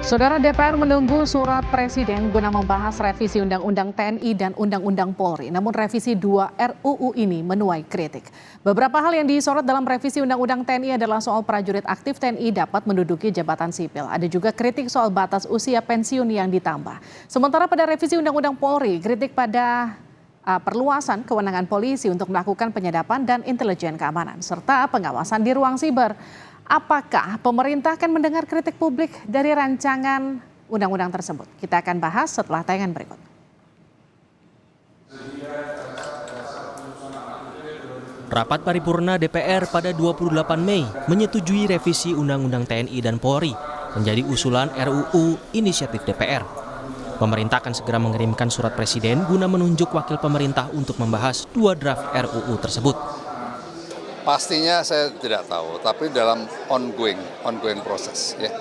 Saudara DPR menunggu surat Presiden guna membahas revisi Undang-Undang TNI dan Undang-Undang Polri. Namun revisi 2 RUU ini menuai kritik. Beberapa hal yang disorot dalam revisi Undang-Undang TNI adalah soal prajurit aktif TNI dapat menduduki jabatan sipil. Ada juga kritik soal batas usia pensiun yang ditambah. Sementara pada revisi Undang-Undang Polri, kritik pada perluasan kewenangan polisi untuk melakukan penyadapan dan intelijen keamanan, serta pengawasan di ruang siber. Apakah pemerintah akan mendengar kritik publik dari rancangan undang-undang tersebut? Kita akan bahas setelah tayangan berikut. Rapat paripurna DPR pada 28 Mei menyetujui revisi Undang-Undang TNI dan Polri menjadi usulan RUU inisiatif DPR. Pemerintah akan segera mengirimkan surat Presiden guna menunjuk wakil pemerintah untuk membahas 2 draft RUU tersebut. Pastinya saya tidak tahu, tapi dalam ongoing proses ya.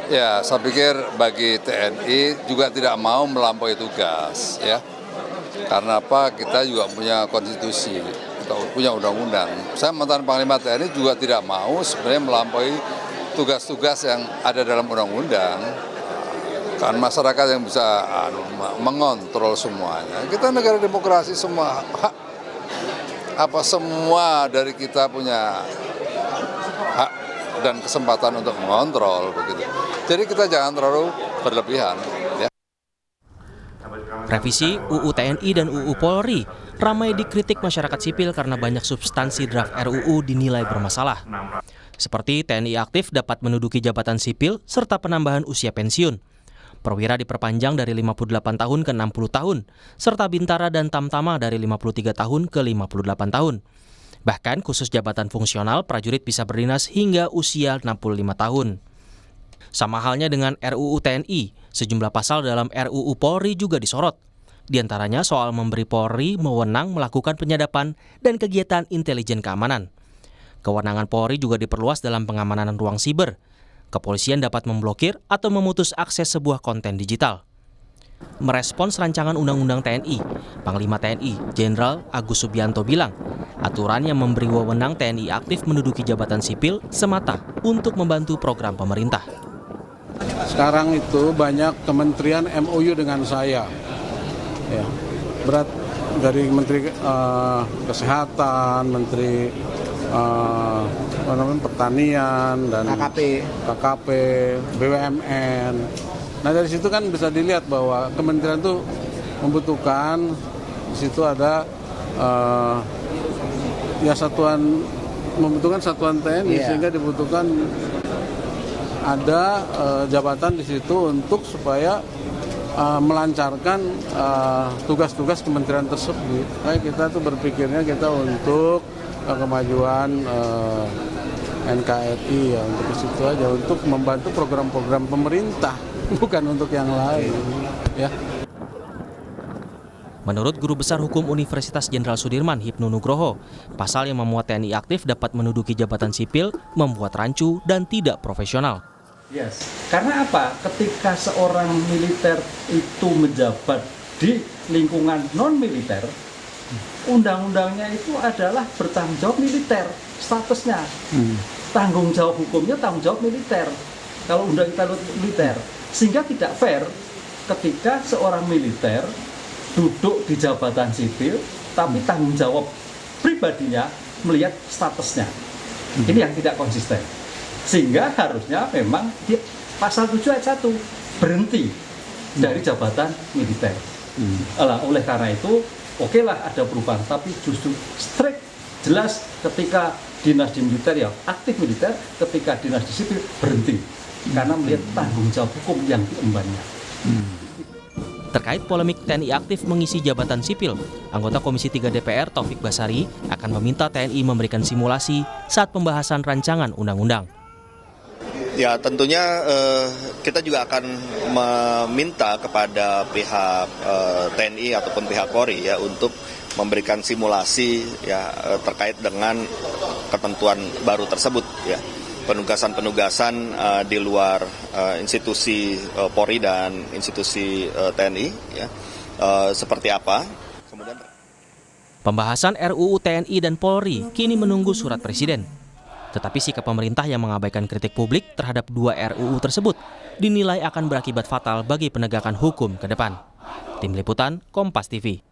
Ya, saya pikir bagi TNI juga tidak mau melampaui tugas ya. Karena apa? Kita juga punya konstitusi, kita punya undang-undang. Saya mantan Panglima TNI juga tidak mau sebenarnya melampaui tugas-tugas yang ada dalam undang-undang. Kan masyarakat yang bisa mengontrol semuanya. Kita negara demokrasi, semua semua dari kita punya hak dan kesempatan untuk mengontrol begitu. Jadi kita jangan terlalu berlebihan. Ya. Revisi UU TNI dan UU Polri ramai dikritik masyarakat sipil karena banyak substansi draft RUU dinilai bermasalah. Seperti TNI aktif dapat menduduki jabatan sipil serta penambahan usia pensiun. Perwira diperpanjang dari 58 tahun ke 60 tahun, serta bintara dan tamtama dari 53 tahun ke 58 tahun. Bahkan khusus jabatan fungsional, prajurit bisa berdinas hingga usia 65 tahun. Sama halnya dengan RUU TNI, sejumlah pasal dalam RUU Polri juga disorot. Di antaranya soal memberi Polri wewenang melakukan penyadapan dan kegiatan intelijen keamanan. Kewenangan Polri juga diperluas dalam pengamanan ruang siber. Kepolisian dapat memblokir atau memutus akses sebuah konten digital. Merespons rancangan Undang-Undang TNI, Panglima TNI Jenderal Agus Subianto bilang, aturan yang memberi wewenang TNI aktif menduduki jabatan sipil semata untuk membantu program pemerintah. Sekarang itu banyak kementerian MOU dengan saya, ya, berat dari Menteri Kesehatan, Menteri Pertanian dan KKP, BUMN. Nah dari situ kan bisa dilihat bahwa kementerian itu membutuhkan, di situ ada membutuhkan satuan TNI, sehingga dibutuhkan ada jabatan di situ untuk supaya melancarkan tugas-tugas kementerian tersebut. Nah, kita tuh berpikirnya kita untuk kemajuan NKRI ya, untuk ke situ aja, untuk membantu program-program pemerintah, bukan untuk yang lain ya. Menurut Guru Besar Hukum Universitas Jenderal Sudirman Hipnu Nugroho, pasal yang memuat TNI aktif dapat menduduki jabatan sipil membuat rancu dan tidak profesional. Yes. Karena apa? Ketika seorang militer itu menjabat di lingkungan non-militer, undang-undangnya itu adalah bertanggung jawab militer statusnya. Tanggung jawab hukumnya tanggung jawab militer. Kalau undang-undang militer, sehingga tidak fair ketika seorang militer duduk di jabatan sipil, tapi tanggung jawab pribadinya melihat statusnya. Ini yang tidak konsisten. Sehingga harusnya memang di pasal 7 ayat 1 berhenti dari jabatan militer. Oleh karena itu, okelah ada perubahan, tapi justru strict, jelas ketika dinas di militer ya aktif militer, ketika dinas di sipil berhenti. Karena melihat tanggung jawab hukum yang diembannya. Terkait polemik TNI aktif mengisi jabatan sipil, anggota Komisi 3 DPR Taufik Basari akan meminta TNI memberikan simulasi saat pembahasan rancangan undang-undang. Ya tentunya kita juga akan meminta kepada pihak TNI ataupun pihak Polri ya untuk memberikan simulasi ya terkait dengan ketentuan baru tersebut ya. Penugasan-penugasan di luar institusi Polri dan institusi TNI ya seperti apa. Kemudian pembahasan RUU TNI dan Polri kini menunggu surat Presiden. Tetapi sikap pemerintah yang mengabaikan kritik publik terhadap 2 RUU tersebut dinilai akan berakibat fatal bagi penegakan hukum ke depan. Tim Liputan, Kompas TV.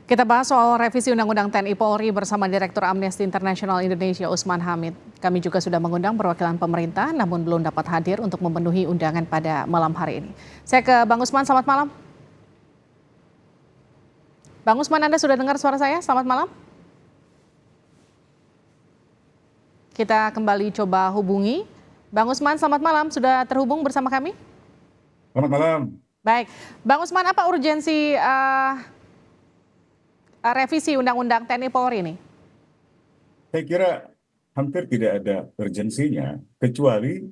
Kita bahas soal revisi Undang-Undang TNI Polri bersama Direktur Amnesty International Indonesia Usman Hamid. Kami juga sudah mengundang perwakilan pemerintah namun belum dapat hadir untuk memenuhi undangan pada malam hari ini. Saya ke Bang Usman, selamat malam. Bang Usman, Anda sudah dengar suara saya? Selamat malam. Kita kembali coba hubungi. Bang Usman, selamat malam. Sudah terhubung bersama kami? Selamat malam. Baik. Bang Usman, apa urgensi revisi Undang-Undang TNI Polri ini? Saya kira hampir tidak ada urgensinya, kecuali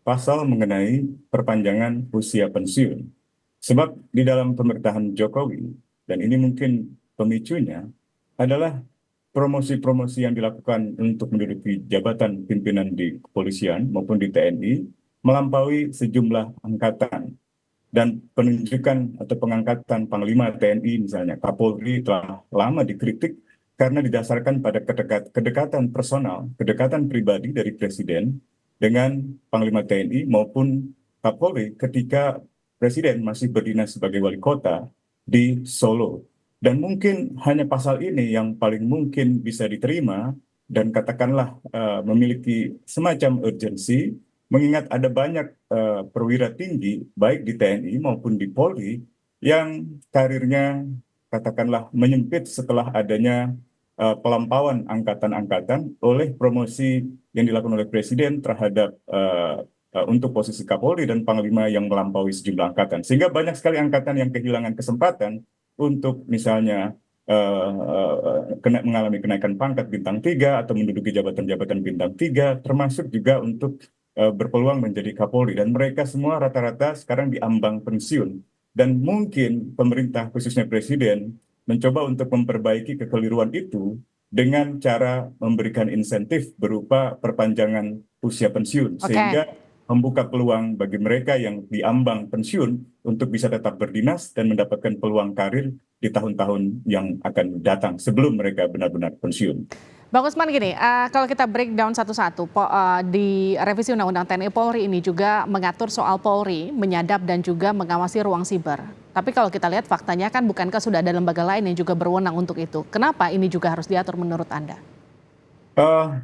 pasal mengenai perpanjangan usia pensiun. Sebab di dalam pemerintahan Jokowi, dan ini mungkin pemicunya, adalah promosi-promosi yang dilakukan untuk menduduki jabatan pimpinan di kepolisian maupun di TNI, melampaui sejumlah angkatan. Dan penunjukan atau pengangkatan Panglima TNI misalnya Kapolri telah lama dikritik karena didasarkan pada kedekatan personal, kedekatan pribadi dari Presiden dengan Panglima TNI maupun Kapolri ketika Presiden masih berdinas sebagai wali kota di Solo. Dan mungkin hanya pasal ini yang paling mungkin bisa diterima dan katakanlah memiliki semacam urgensi, mengingat ada banyak perwira tinggi baik di TNI maupun di Polri yang karirnya katakanlah menyempit setelah adanya pelampauan angkatan-angkatan oleh promosi yang dilakukan oleh Presiden terhadap untuk posisi Kapolri dan Panglima yang melampaui sejumlah angkatan. Sehingga banyak sekali angkatan yang kehilangan kesempatan untuk misalnya mengalami kenaikan pangkat bintang 3 atau menduduki jabatan-jabatan bintang 3, termasuk juga untuk berpeluang menjadi Kapolri, dan mereka semua rata-rata sekarang diambang pensiun. Dan mungkin pemerintah khususnya Presiden mencoba untuk memperbaiki kekeliruan itu dengan cara memberikan insentif berupa perpanjangan usia pensiun, sehingga membuka peluang bagi mereka yang diambang pensiun untuk bisa tetap berdinas dan mendapatkan peluang karir di tahun-tahun yang akan datang sebelum mereka benar-benar pensiun. Bang Usman, gini, kalau kita breakdown satu-satu, di revisi Undang-Undang TNI Polri ini juga mengatur soal Polri menyadap dan juga mengawasi ruang siber. Tapi kalau kita lihat faktanya kan bukankah sudah ada lembaga lain yang juga berwenang untuk itu? Kenapa ini juga harus diatur menurut Anda?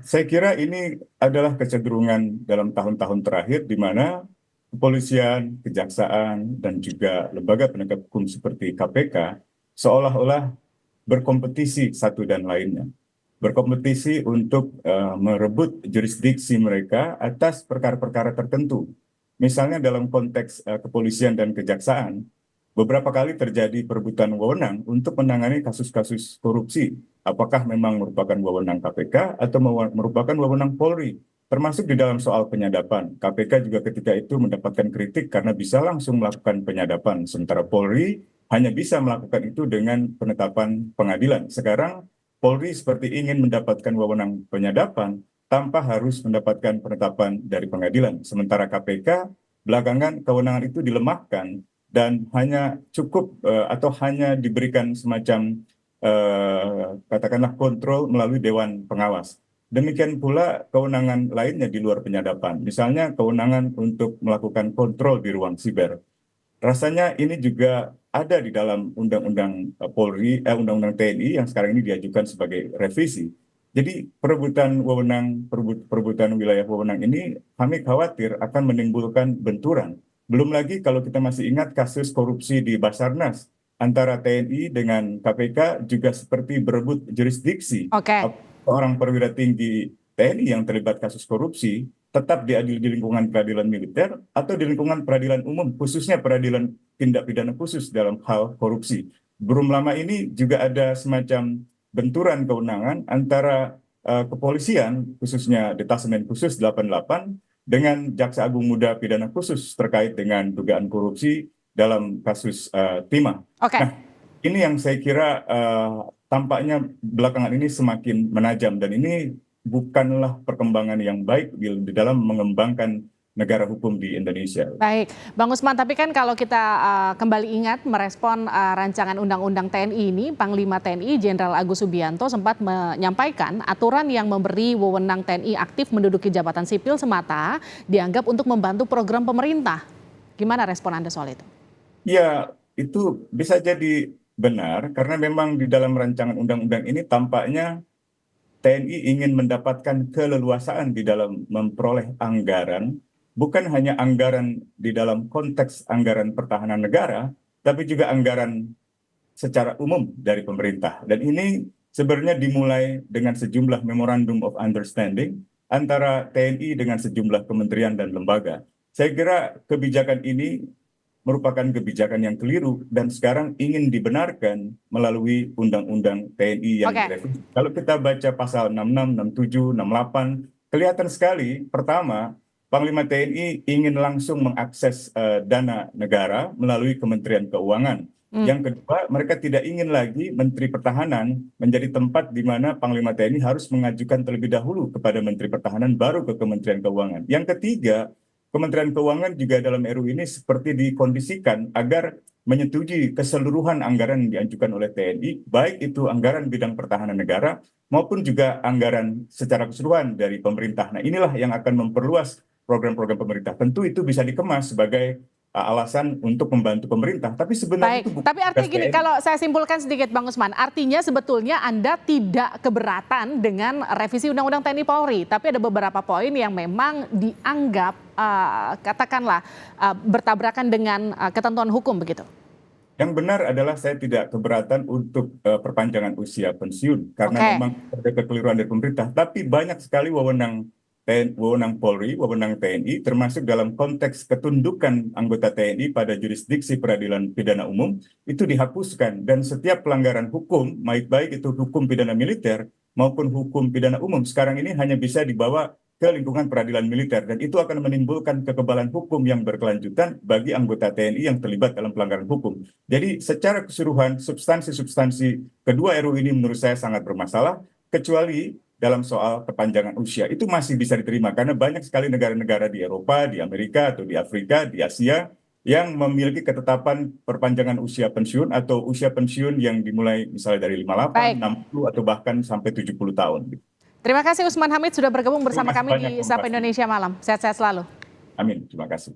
Saya kira ini adalah kecenderungan dalam tahun-tahun terakhir di mana kepolisian, kejaksaan, dan juga lembaga penegak hukum seperti KPK seolah-olah berkompetisi satu dan lainnya. Berkompetisi untuk merebut jurisdiksi mereka atas perkara-perkara tertentu. Misalnya dalam konteks kepolisian dan kejaksaan, beberapa kali terjadi perebutan wewenang untuk menangani kasus-kasus korupsi. Apakah memang merupakan wewenang KPK atau merupakan wewenang Polri? Termasuk di dalam soal penyadapan. KPK juga ketika itu mendapatkan kritik karena bisa langsung melakukan penyadapan. Sementara Polri hanya bisa melakukan itu dengan penetapan pengadilan. Sekarang Polri seperti ingin mendapatkan wewenang penyadapan tanpa harus mendapatkan penetapan dari pengadilan. Sementara KPK belakangan kewenangan itu dilemahkan dan hanya cukup atau hanya diberikan semacam katakanlah kontrol melalui Dewan Pengawas. Demikian pula kewenangan lainnya di luar penyadapan. Misalnya kewenangan untuk melakukan kontrol di ruang siber. Rasanya ini juga ada di dalam Undang-Undang Polri, Undang-Undang TNI yang sekarang ini diajukan sebagai revisi. Jadi perebutan wewenang, perebutan wilayah wewenang ini kami khawatir akan menimbulkan benturan. Belum lagi kalau kita masih ingat kasus korupsi di Basarnas antara TNI dengan KPK juga seperti berebut jurisdiksi. Orang perwira tinggi TNI yang terlibat kasus korupsi tetap diadili di lingkungan peradilan militer atau di lingkungan peradilan umum, khususnya peradilan tindak pidana khusus dalam hal korupsi. Belum lama ini juga ada semacam benturan kewenangan antara kepolisian, khususnya Detasemen Khusus 88, dengan Jaksa Agung Muda Pidana Khusus terkait dengan dugaan korupsi dalam kasus Timah. Nah, ini yang saya kira tampaknya belakangan ini semakin menajam, dan ini bukanlah perkembangan yang baik di dalam mengembangkan negara hukum di Indonesia. Baik, Bang Usman, tapi kan kalau kita kembali ingat merespon rancangan Undang-Undang TNI ini, Panglima TNI Jenderal Agus Subianto sempat menyampaikan aturan yang memberi wewenang TNI aktif menduduki jabatan sipil semata dianggap untuk membantu program pemerintah. Gimana respon Anda soal itu? Ya, itu bisa jadi benar karena memang di dalam rancangan undang-undang ini tampaknya TNI ingin mendapatkan keleluasaan di dalam memperoleh anggaran, bukan hanya anggaran di dalam konteks anggaran pertahanan negara, tapi juga anggaran secara umum dari pemerintah. Dan ini sebenarnya dimulai dengan sejumlah memorandum of understanding antara TNI dengan sejumlah kementerian dan lembaga. Saya kira kebijakan ini merupakan kebijakan yang keliru dan sekarang ingin dibenarkan melalui Undang-Undang TNI yang direvisi. Kalau kita baca pasal 66, 67, 68, kelihatan sekali, pertama, Panglima TNI ingin langsung mengakses dana negara melalui Kementerian Keuangan. Yang kedua, mereka tidak ingin lagi Menteri Pertahanan menjadi tempat di mana Panglima TNI harus mengajukan terlebih dahulu kepada Menteri Pertahanan baru ke Kementerian Keuangan. Yang ketiga, Kementerian Keuangan juga dalam RU ini seperti dikondisikan agar menyetujui keseluruhan anggaran yang diajukan oleh TNI, baik itu anggaran bidang pertahanan negara maupun juga anggaran secara keseluruhan dari pemerintah. Nah, inilah yang akan memperluas program-program pemerintah. Tentu itu bisa dikemas sebagai alasan untuk membantu pemerintah, tapi sebenarnya Baik, itu bukan tapi artinya tugas gini, TNI. kalau saya simpulkan sedikit Bang Usman, artinya sebetulnya Anda tidak keberatan dengan revisi Undang-Undang TNI Polri, tapi ada beberapa poin yang memang dianggap katakanlah bertabrakan dengan ketentuan hukum begitu. Yang benar adalah saya tidak keberatan untuk perpanjangan usia pensiun karena memang ada kekeliruan dari pemerintah, tapi banyak sekali wewenang Polri, wewenang TNI, termasuk dalam konteks ketundukan anggota TNI pada jurisdiksi peradilan pidana umum, itu dihapuskan. Dan setiap pelanggaran hukum, baik itu hukum pidana militer maupun hukum pidana umum, sekarang ini hanya bisa dibawa ke lingkungan peradilan militer. Dan itu akan menimbulkan kekebalan hukum yang berkelanjutan bagi anggota TNI yang terlibat dalam pelanggaran hukum. Jadi secara keseluruhan, substansi-substansi kedua RUU ini menurut saya sangat bermasalah, kecuali dalam soal perpanjangan usia. Itu masih bisa diterima karena banyak sekali negara-negara di Eropa, di Amerika, atau di Afrika, di Asia yang memiliki ketetapan perpanjangan usia pensiun atau usia pensiun yang dimulai misalnya dari 58, 60, atau bahkan sampai 70 tahun. Terima kasih Usman Hamid sudah bergabung bersama kami di Sapa Indonesia Malam. Sehat-sehat selalu. Amin. Terima kasih.